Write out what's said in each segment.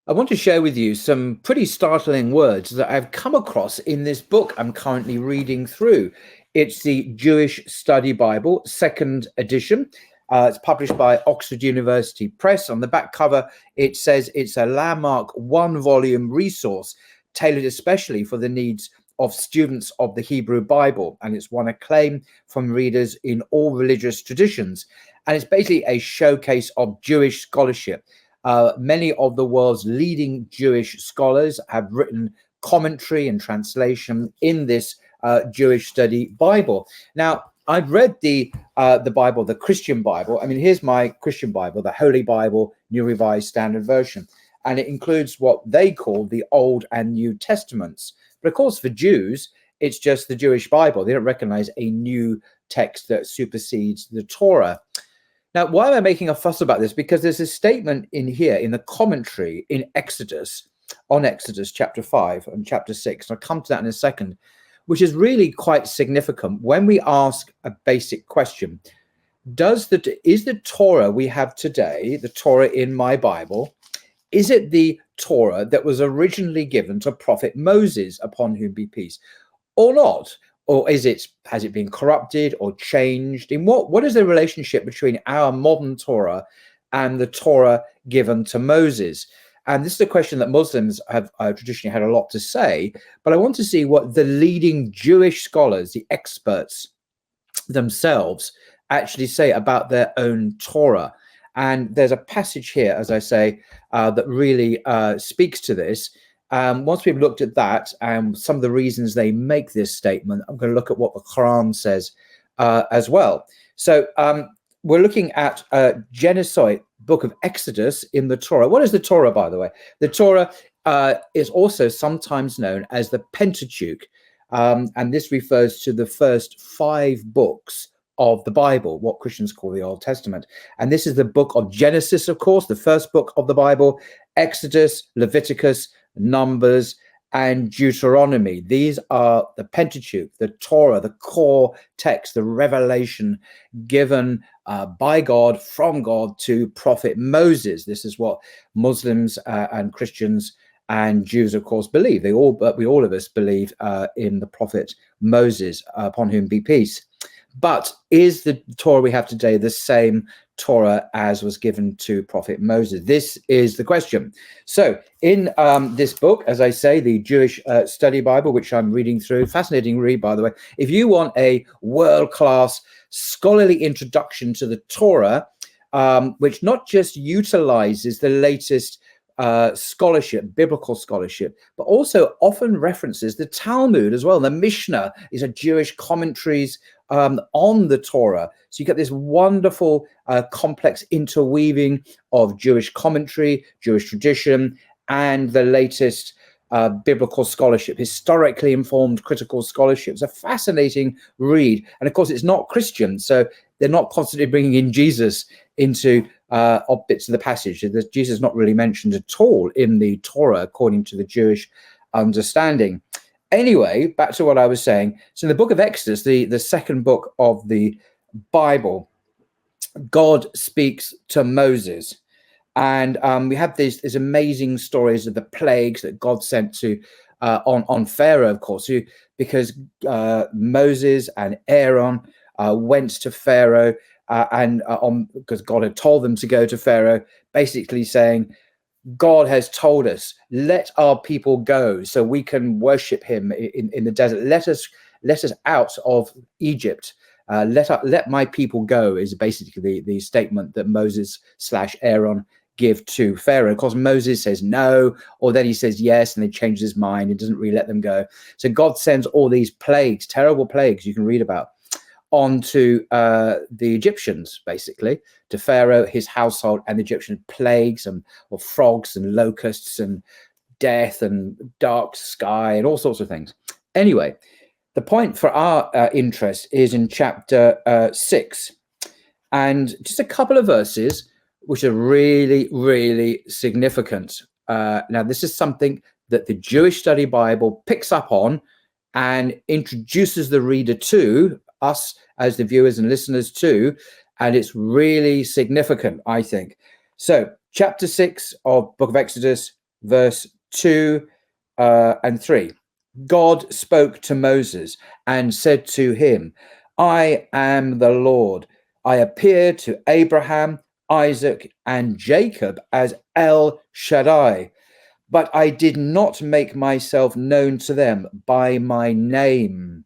I want to share with you some pretty startling words that I've come across in this book I'm currently reading through. It's the Jewish Study Bible, second edition. It's published by Oxford University Press. On the back cover, it says it's a landmark one-volume resource tailored especially for the needs of students of the Hebrew Bible. And it's won acclaim from readers in all religious traditions. And it's basically a showcase of Jewish scholarship. Many of the world's leading Jewish scholars have written commentary and translation in this Jewish Study Bible. Now, I've read the Bible, the Christian Bible. I mean, here's my Christian Bible, the Holy Bible, New Revised Standard Version, and it includes what they call the Old and New Testaments. But of course, for Jews, it's just the Jewish Bible. They don't recognize a new text that supersedes the Torah. Now, why am I making a fuss about this? Because there's a statement in here in the commentary in Exodus, on Exodus chapter 5 and chapter 6, and I'll come to that in a second, which is really quite significant when we ask a basic question. Is the Torah we have today, the Torah in my Bible, is it the Torah that was originally given to Prophet Moses, upon whom be peace, or not? Or has it been corrupted or changed? In what is the relationship between our modern Torah and the Torah given to Moses? And this is a question that Muslims have traditionally had a lot to say, but I want to see what the leading Jewish scholars, the experts themselves, actually say about their own Torah. And there's a passage here, as I say, that really speaks to this. Once we've looked at that and some of the reasons they make this statement, I'm going to look at what the Quran says as well. So we're looking at Genesis, book of Exodus in the Torah. What is the Torah, by the way? The Torah is also sometimes known as the Pentateuch, and this refers to the first 5 books of the Bible, what Christians call the Old Testament. And this is the book of Genesis, of course, the first book of the Bible, Exodus, Leviticus, Numbers, and Deuteronomy. These are the Pentateuch, the Torah, the core text, the revelation given by God, from God to Prophet Moses. This is what Muslims and Christians and Jews, of course, believe. All of us believe in the Prophet Moses, upon whom be peace. But is the Torah we have today the same Torah as was given to Prophet Moses? This is the question. So in this book, as I say, the Jewish Study Bible, which I'm reading through, fascinating read, by the way. If you want a world-class scholarly introduction to the Torah, which not just utilizes the latest scholarship, biblical scholarship, but also often references the Talmud as well. The Mishnah is a Jewish commentaries on the Torah. So you get this wonderful complex interweaving of Jewish commentary, Jewish tradition, and the latest biblical scholarship, historically informed critical scholarship. It's a fascinating read. And of course, it's not Christian, so they're not constantly bringing in Jesus into bits of the passage. Jesus is not really mentioned at all in the Torah, according to the Jewish understanding. Anyway, back to what I was saying. So in the book of Exodus, the second book of the Bible, God speaks to Moses. And we have these amazing stories of the plagues that God sent to on Pharaoh, of course, because Moses and Aaron went to Pharaoh because God had told them to go to Pharaoh, basically saying, God has told us, let our people go so we can worship him in the desert. Let us out of Egypt. Let my people go is basically the statement that Moses / Aaron give to Pharaoh. Of course, Moses says no, or then he says yes, and then changes his mind and doesn't really let them go. So God sends all these plagues, terrible plagues you can read about, onto the Egyptians, basically, to Pharaoh, his household, and the Egyptian plagues or frogs and locusts and death and dark sky and all sorts of things. Anyway, the point for our interest is in chapter 6, and just a couple of verses which are really, really significant. Now, this is something that the Jewish Study Bible picks up on and introduces the reader to, us as the viewers and listeners too, and it's really significant, I think. So chapter 6 of book of Exodus, verse 2 and 3. God spoke to Moses and said to him, I am the Lord. I appeared to Abraham, Isaac, and Jacob as El Shaddai, but I did not make myself known to them by my name.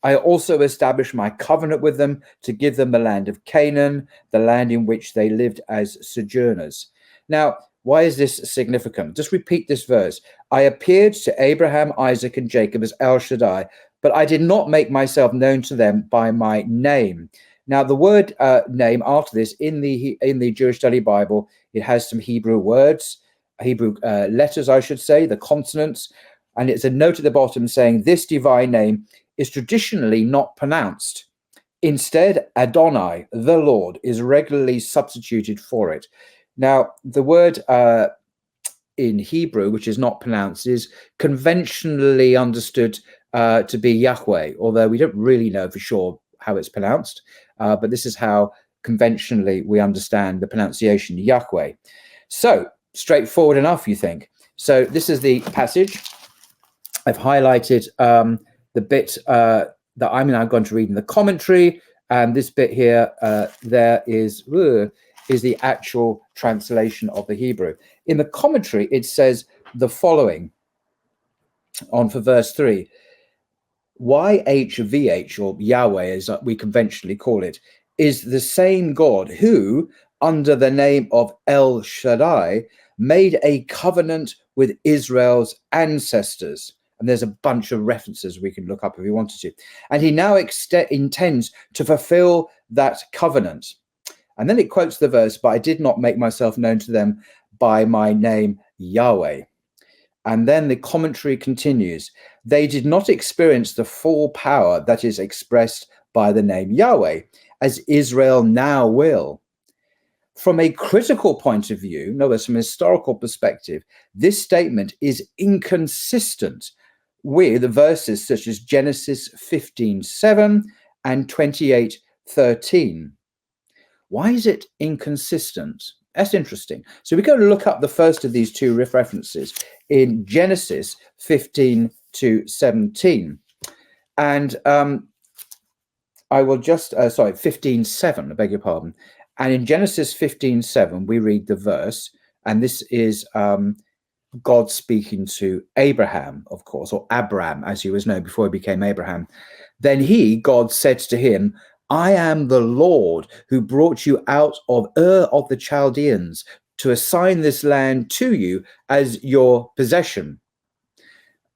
I also established my covenant with them to give them the land of Canaan, the land in which they lived as sojourners. Now, why is this significant? Just repeat this verse. I appeared to Abraham, Isaac, and Jacob as El Shaddai, but I did not make myself known to them by my name. Now, the word name after this in the Jewish Study Bible, it has some Hebrew words, Hebrew letters, I should say, the consonants, and it's a note at the bottom saying this divine name is traditionally not pronounced. Instead, Adonai, the Lord, is regularly substituted for it. Now, the word in Hebrew, which is not pronounced, is conventionally understood to be Yahweh, although we don't really know for sure how it's pronounced. But this is how conventionally we understand the pronunciation, Yahweh. So, straightforward enough, you think. So this is the passage. I've highlighted the bit that I'm now going to read in the commentary, and this bit here, there is the actual translation of the Hebrew. In the commentary, it says the following on for verse 3. YHVH, or Yahweh as we conventionally call it, is the same God who, under the name of El Shaddai, made a covenant with Israel's ancestors. And there's a bunch of references we can look up if we wanted to. And he now intends to fulfill that covenant. And then it quotes the verse, but I did not make myself known to them by my name, Yahweh. And then the commentary continues. They did not experience the full power that is expressed by the name Yahweh, as Israel now will. From a critical point of view, in other words, from a historical perspective, this statement is inconsistent with verses such as Genesis 15:7 and 28:13. Why is it inconsistent? That's interesting. So we're going to look up the first of these two references in Genesis 15:17. And I will just, 15:7, I beg your pardon. And in Genesis 15:7, we read the verse, and this is God speaking to Abraham, of course, or Abram, as he was known before he became Abraham. Then God said to him, I am the Lord who brought you out of Ur of the Chaldeans to assign this land to you as your possession.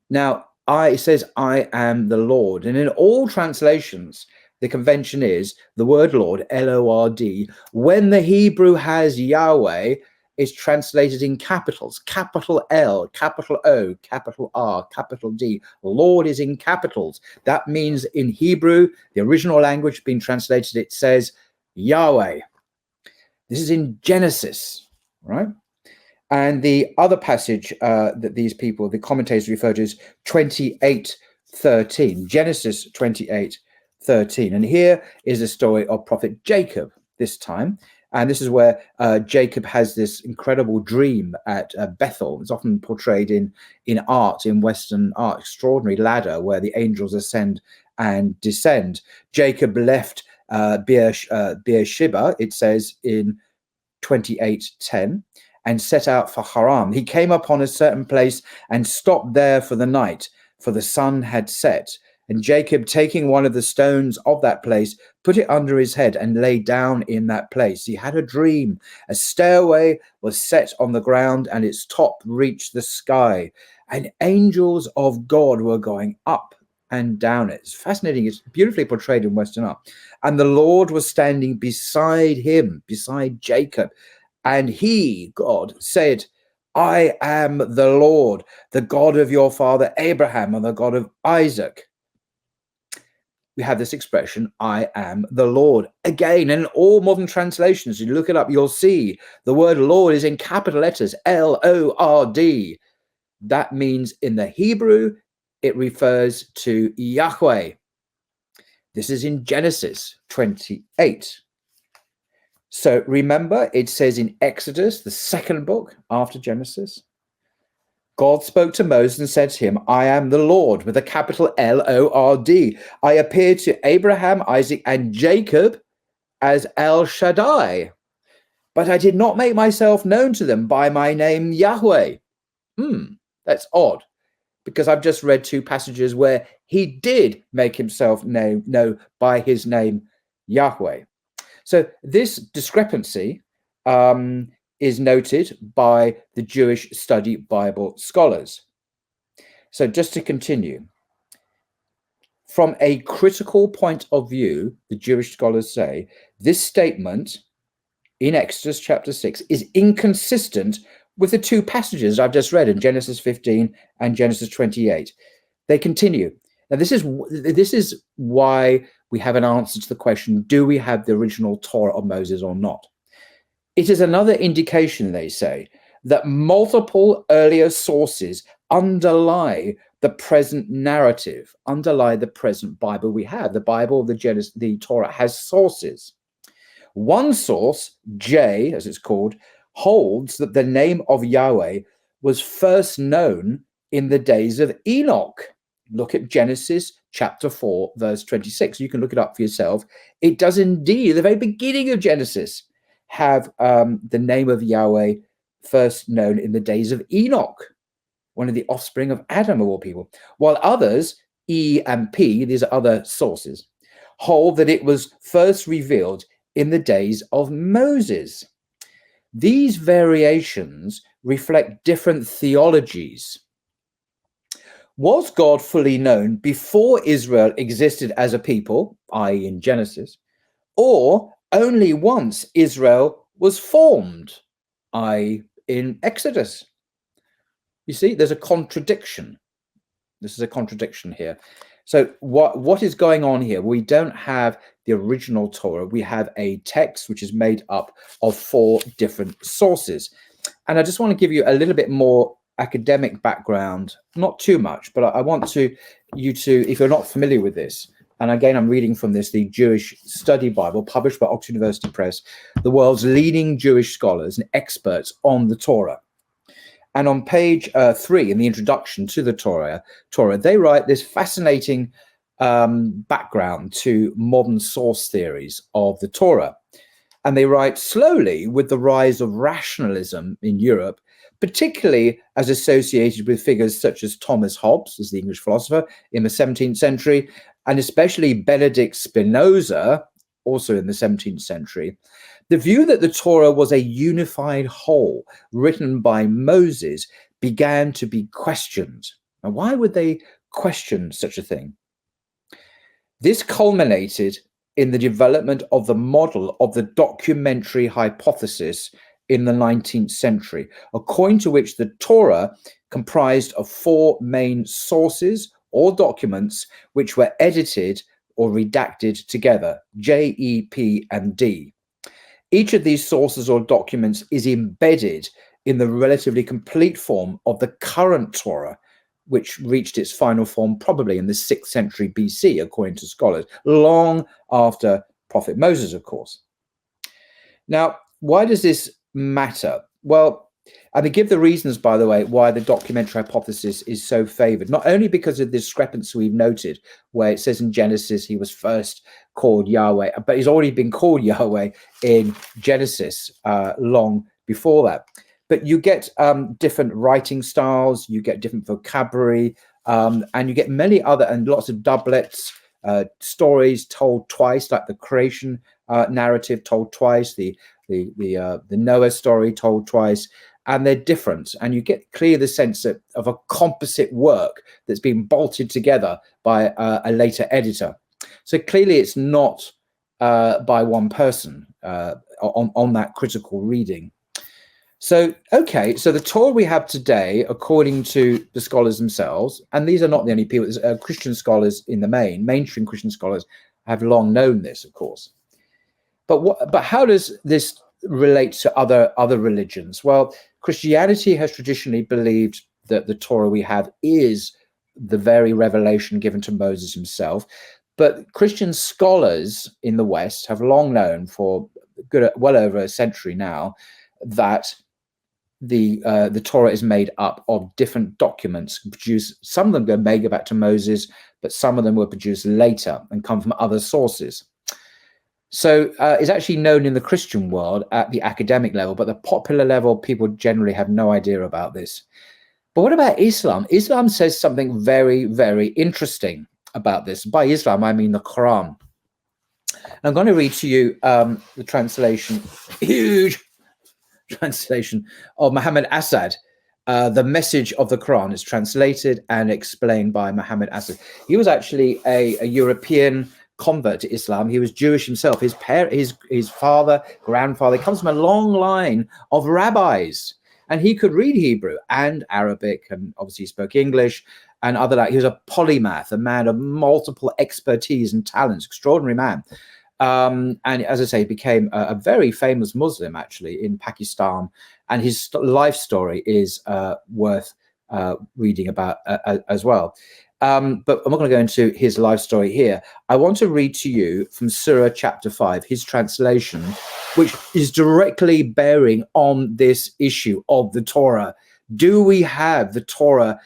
Now, it says, I am the Lord. And in all translations, the convention is the word Lord, L-O-R-D. When the Hebrew has Yahweh, is translated in capitals, capital L, capital O, capital R, capital D. Lord is in capitals. That means in Hebrew, the original language being translated, it says Yahweh. This is in Genesis, right? And the other passage that these people, the commentators refer to is 28:13, Genesis 28:13. And here is the story of prophet Jacob this time. And this is where Jacob has this incredible dream at Bethel. It's often portrayed in art, in Western art, extraordinary ladder where the angels ascend and descend. Jacob left Beersheba, it says in 28:10, and set out for Haran. He came upon a certain place and stopped there for the night, for the sun had set. And Jacob, taking one of the stones of that place, put it under his head and lay down in that place. He had a dream. A stairway was set on the ground and its top reached the sky. And angels of God were going up and down it. It's fascinating. It's beautifully portrayed in Western art. And the Lord was standing beside him, beside Jacob. And he, God, said, I am the Lord, the God of your father Abraham and the God of Isaac. We have this expression, I am the Lord. Again, in all modern translations, you look it up, you'll see the word Lord is in capital letters, L-O-R-D. That means in the Hebrew, it refers to Yahweh. This is in Genesis 28. So remember, it says in Exodus, the second book after Genesis, God spoke to Moses and said to him, I am the Lord, with a capital Lord. I appeared to Abraham, Isaac, and Jacob as El Shaddai, but I did not make myself known to them by my name Yahweh. That's odd, because I've just read two passages where he did make himself known by his name Yahweh. So this discrepancy is noted by the Jewish Study Bible scholars. So just to continue, from a critical point of view, the Jewish scholars say this statement in Exodus chapter 6 is inconsistent with the two passages I've just read in Genesis 15 and Genesis 28. They continue. Now, this is why we have an answer to the question, do we have the original Torah of Moses or not? It is another indication, they say, that multiple earlier sources underlie the present narrative, underlie the present Bible we have. The Bible, the Torah, has sources. One source, J, as it's called, holds that the name of Yahweh was first known in the days of Enoch. Look at Genesis chapter 4, verse 26. You can look it up for yourself. It does indeed, at the very beginning of Genesis, have the name of Yahweh first known in the days of Enoch, one of the offspring of Adam of all people. While others, E and P, these are other sources, hold that it was first revealed in the days of Moses. These variations reflect different theologies. Was God fully known before Israel existed as a people, i.e. in Genesis, or only once Israel was formed, i.e. in Exodus? You see, there's a contradiction. This is a contradiction here. So what is going on here? We don't have the original Torah. We have a text which is made up of 4 different sources. And I just want to give you a little bit more academic background, not too much, but I want you to, if you're not familiar with this, and again, I'm reading from this, the Jewish Study Bible, published by Oxford University Press, the world's leading Jewish scholars and experts on the Torah. And on page 3, in the introduction to the Torah, they write this fascinating background to modern source theories of the Torah. And they write, slowly, with the rise of rationalism in Europe, particularly as associated with figures such as Thomas Hobbes, as the English philosopher, in the 17th century, and especially Benedict Spinoza, also in the 17th century, the view that the Torah was a unified whole written by Moses began to be questioned. Now, why would they question such a thing? This culminated in the development of the model of the documentary hypothesis in the 19th century, according to which the Torah comprised of 4 main sources or documents which were edited or redacted together, J, E, P, and D. Each of these sources or documents is embedded in the relatively complete form of the current Torah, which reached its final form probably in the 6th century BC, according to scholars, long after Prophet Moses, of course. Now, why does this matter? Well, and they give the reasons, by the way, why the documentary hypothesis is so favored, not only because of the discrepancy we've noted, where it says in Genesis he was first called Yahweh, but he's already been called Yahweh in Genesis long before that. But you get different writing styles, you get different vocabulary, and you get many other and lots of doublets, stories told twice, like the creation narrative told twice, the Noah story told twice, and they're different. And you get clear the sense of a composite work that's been bolted together by a later editor. So clearly it's not by one person on that critical reading. So, okay, so the Torah we have today, according to the scholars themselves, and these are not the only people, Christian scholars in the mainstream Christian scholars have long known this, of course. But how does this relate to other religions? Well, Christianity has traditionally believed that the Torah we have is the very revelation given to Moses himself. But Christian scholars in the West have long known for well over a century now that the Torah is made up of different documents produced. Some of them go made back to Moses, but some of them were produced later and come from other sources. So it's actually known in the Christian world at the academic level, but the popular level, people generally have no idea about this. But what about Islam? Islam says something very, very interesting about this. By Islam, I mean the Quran. I'm going to read to you the translation, huge translation of Muhammad Asad. The message of the Quran is translated and explained by Muhammad Asad. He was actually a European convert to Islam. He was Jewish himself. His father, grandfather, comes from a long line of rabbis, and he could read Hebrew and Arabic, and obviously spoke English and other. He was a polymath, a man of multiple expertise and talents, extraordinary man. And as I say, became a very famous Muslim actually in Pakistan, and his life story is worth reading about as well. But I'm not going to go into his life story here. I want to read to you from Surah chapter 5, his translation, which is directly bearing on this issue of the Torah. Do we have the Torah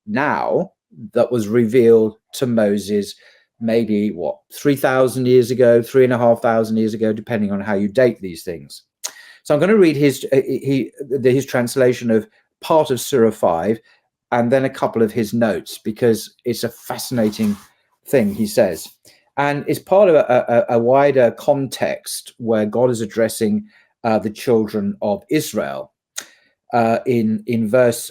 now that was revealed to Moses maybe 3,000 years ago, 3,500 years ago, depending on how you date these things? So I'm going to read his translation of part of Surah 5 and then a couple of his notes, because it's a fascinating thing he says. And it's part of a wider context where God is addressing the children of Israel. In verse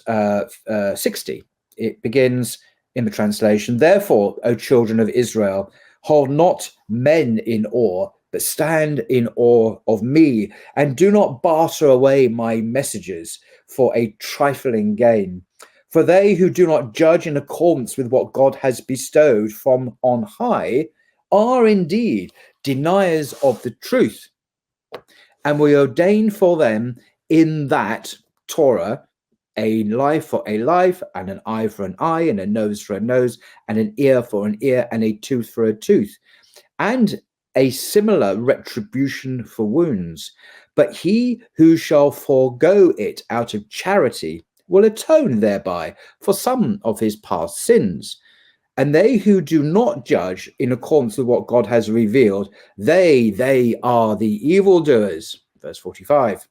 60, it begins in the translation, "Therefore, O children of Israel, hold not men in awe, but stand in awe of me, and do not barter away my messages for a trifling gain. For they who do not judge in accordance with what God has bestowed from on high are indeed deniers of the truth. And we ordain for them in that Torah a life for a life, and an eye for an eye, and a nose for a nose, and an ear for an ear, and a tooth for a tooth, and a similar retribution for wounds. But he who shall forego it out of charity will atone thereby for some of his past sins. And they who do not judge in accordance with what God has revealed, they are the evildoers." Verse 45.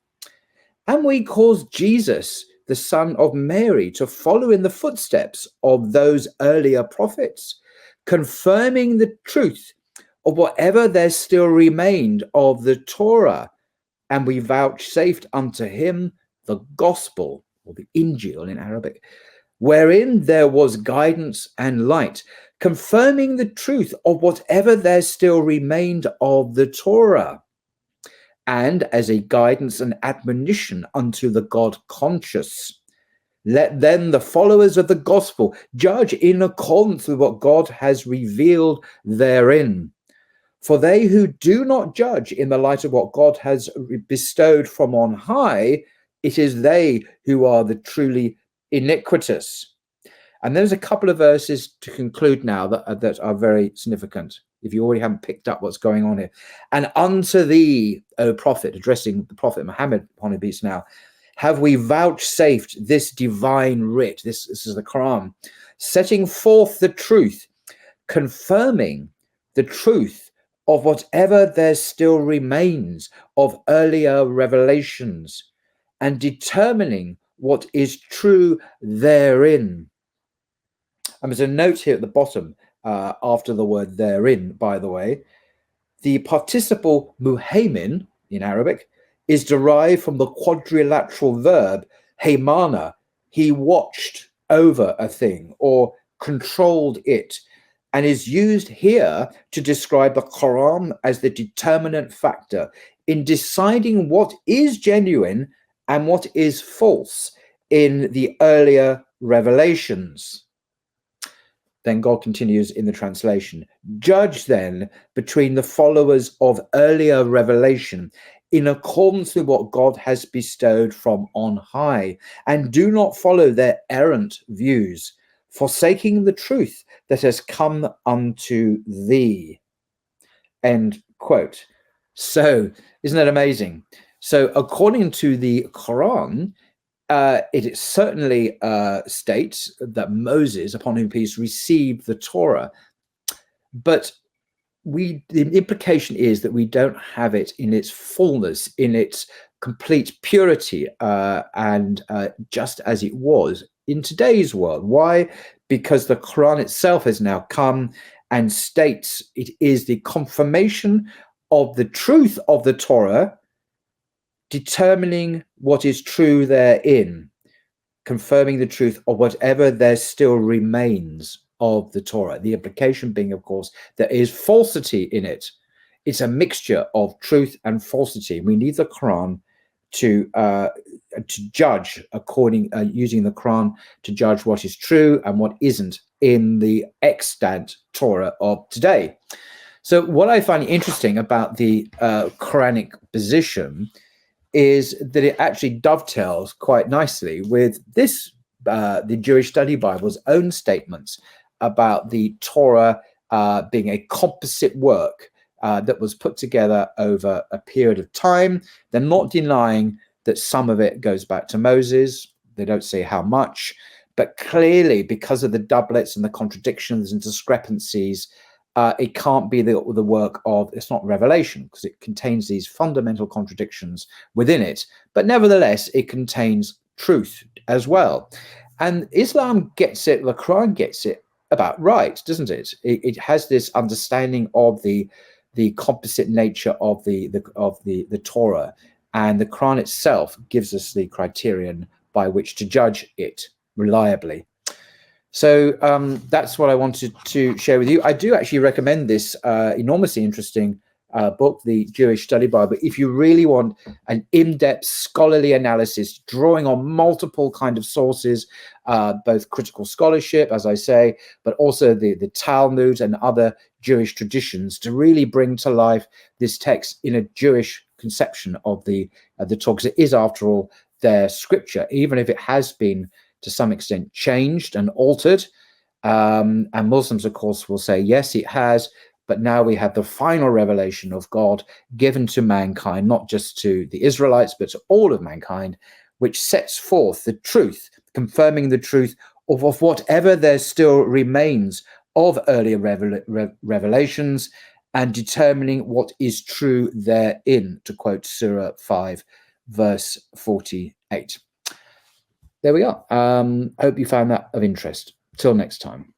"And we cause Jesus, the son of Mary, to follow in the footsteps of those earlier prophets, confirming the truth of whatever there still remained of the Torah. And we vouchsafed unto him the gospel," or the Injil in Arabic, "wherein there was guidance and light, confirming the truth of whatever there still remained of the Torah, and as a guidance and admonition unto the God conscious. Let then the followers of the gospel judge in accordance with what God has revealed therein. For they who do not judge in the light of what God has bestowed from on high, it is they who are the truly iniquitous." And there's a couple of verses to conclude now that are very significant, if you already haven't picked up what's going on here. "And unto thee, O prophet," addressing the prophet Muhammad upon his peace now, "have we vouchsafed this divine writ," this is the Quran, "setting forth the truth, confirming the truth of whatever there still remains of earlier revelations, and determining what is true therein." And there's a note here at the bottom after the word "therein," by the way. The participle muhaymin in Arabic is derived from the quadrilateral verb haymana. He watched over a thing or controlled it, and is used here to describe the Quran as the determinant factor in deciding what is genuine and what is false in the earlier revelations. Then God continues in the translation, "Judge then between the followers of earlier revelation in accordance with what God has bestowed from on high, and do not follow their errant views, forsaking the truth that has come unto thee." End quote. So isn't that amazing? So according to the Quran, it certainly states that Moses, upon whom peace, received the Torah, but the implication is that we don't have it in its fullness, in its complete purity, and just as it was in today's world. Why? Because the Quran itself has now come and states it is the confirmation of the truth of the Torah, determining what is true therein, confirming the truth of whatever there still remains of the Torah. The implication being, of course, there is falsity in it. It's a mixture of truth and falsity. We need the Quran to judge according, using the Quran to judge what is true and what isn't in the extant Torah of today. So what I find interesting about the Quranic position is that it actually dovetails quite nicely with this, the Jewish Study Bible's own statements about the Torah being a composite work that was put together over a period of time. They're not denying that some of it goes back to Moses. They don't say how much, but clearly because of the doublets and the contradictions and discrepancies, it can't be the work of, it's not revelation because it contains these fundamental contradictions within it, but nevertheless, it contains truth as well. And Islam gets it, the Quran gets it about right, doesn't it? It has this understanding of the composite nature of the Torah, and the Quran itself gives us the criterion by which to judge it reliably. So that's what I wanted to share with you. I do actually recommend this enormously interesting book, the Jewish Study Bible. If you really want an in-depth scholarly analysis, drawing on multiple kind of sources, both critical scholarship, as I say, but also the Talmud and other Jewish traditions to really bring to life this text in a Jewish conception of the Torah, because it is, after all, their scripture, even if it has been to some extent changed and altered. And Muslims, of course, will say, yes, it has, but now we have the final revelation of God given to mankind, not just to the Israelites, but to all of mankind, which sets forth the truth, confirming the truth of whatever there still remains of earlier revelations, and determining what is true therein, to quote Surah 5, verse 48. There we are. I hope you found that of interest. Till next time.